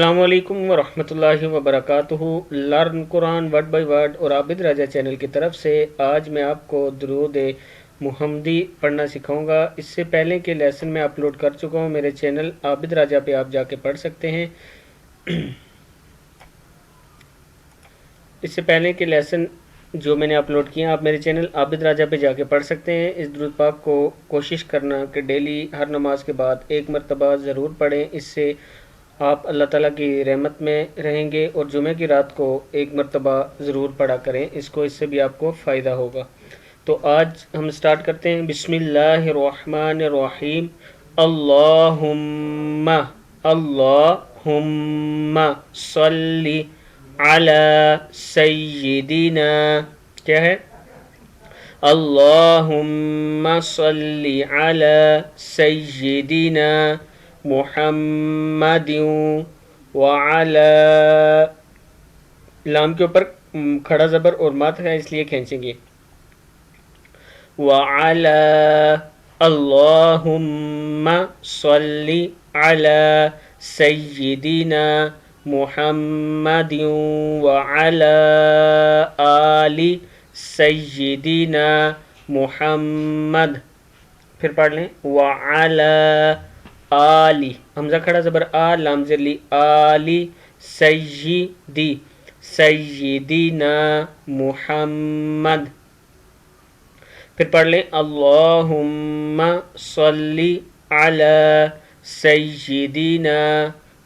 السلام علیکم ورحمۃ اللہ وبرکاتہ۔ Learn Quran word by word اور عابد راجہ چینل کی طرف سے آج میں آپ کو درود محمدی پڑھنا سکھاؤں گا۔ اس سے پہلے کے لیسن میں اپلوڈ کر چکا ہوں، میرے چینل عابد راجہ پہ آپ جا کے پڑھ سکتے ہیں۔ اس سے پہلے کے لیسن جو میں نے اپلوڈ کیا آپ میرے چینل عابد راجہ پہ جا کے پڑھ سکتے ہیں۔ اس درود پاک کو کوشش کرنا کہ ڈیلی ہر نماز کے بعد ایک مرتبہ ضرور پڑھیں، اس سے آپ اللہ تعالیٰ کی رحمت میں رہیں گے، اور جمعہ کی رات کو ایک مرتبہ ضرور پڑھا کریں، اس سے بھی آپ کو فائدہ ہوگا۔ تو آج ہم سٹارٹ کرتے ہیں۔ بسم اللہ الرحمن الرحیم۔ اللہم صلی علی سیدنا، کیا ہے؟ اللہم صلی علی سیدنا محمد وعلی، لام کے اوپر کھڑا زبر اور مات ہے، اس لیے کھینچیں گے، وعلی، اللہم صلی علی سیدنا محمد وعلی آل سیدنا محمد، پھر پڑھ لیں وعلی آلی، حمزہ کھڑا زبر آ، لام زلی، آلی سیدی، سیدنا محمد، پھر پڑھ لیں اللہم صلی علی سیدنا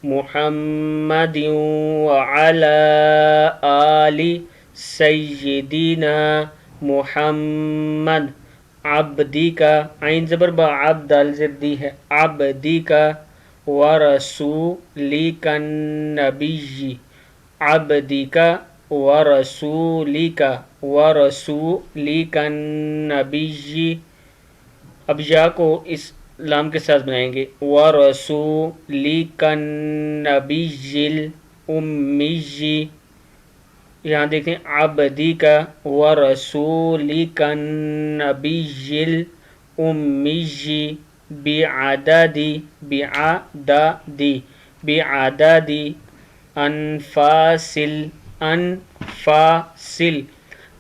محمد وعلی آل سیدنا محمد، عبدی کا، عین زبر با، عبد الزردی ہے، عبدی کا، ورسولی کا نبی، عبدی کا ورسولی کا، ورسولی کا نبی، اب یا کو اس لام کے ساتھ بنائیں گے، ورسولی کا نبی الامی، یہاں دیکھیں عبدی کا ورسولی کا نبی الامی، بعددی، بعددی، بعددی انفاسل، انفاسل،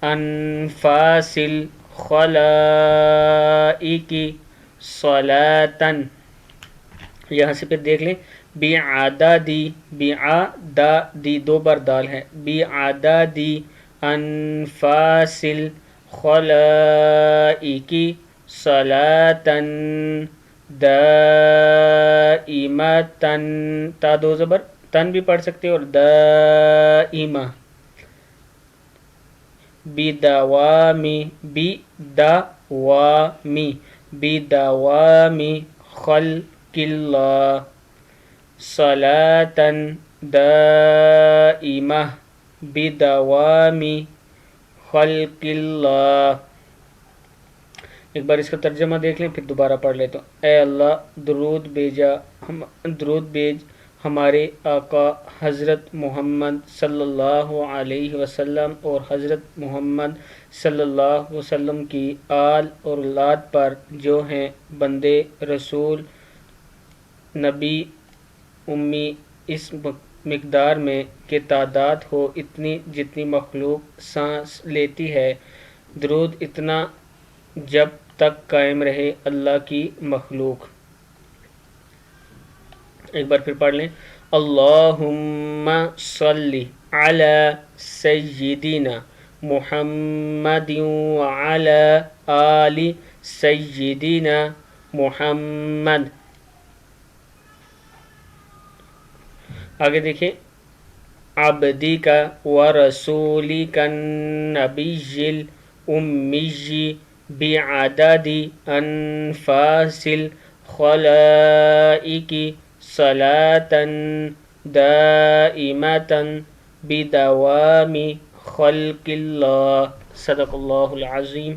انفاسل خلائقی صلاةً، یہاں سے پھر دیکھ لیں بعددی، بعددی دو بار دال ہے، بعددی انفاسل خلائقی صلاةً دائمتاً، تا دو زبر، تن بھی پڑھ سکتے اور دائمہ، بدوامی، بدوامی، بدوامی خلق اللہ صلاةً دائمہ، بدوامی خلق اللہ۔ ایک بار اس کا ترجمہ دیکھ لیں، پھر دوبارہ پڑھ لیں تو، اے اللہ درود بھیج ہمارے آقا حضرت محمد صلی اللہ علیہ وسلم اور حضرت محمد صلی اللہ علیہ وسلم کی آل اور اولاد پر، جو ہیں بندے رسول نبی امی، اس مقدار میں کہ تعداد ہو اتنی جتنی مخلوق سانس لیتی ہے، درود اتنا جب تک قائم رہے اللہ کی مخلوق۔ ایک بار پھر پڑھ لیں، اللہم صلی علی سیدنا محمد وعلی آل سیدنا محمد، آگے دیکھیں، عبدی کا ورسولی کا نبی الامی، بعدد انفاسل خلائقی صلاةً دائمتاً بدوام خلق اللہ، صدق اللہ العظیم۔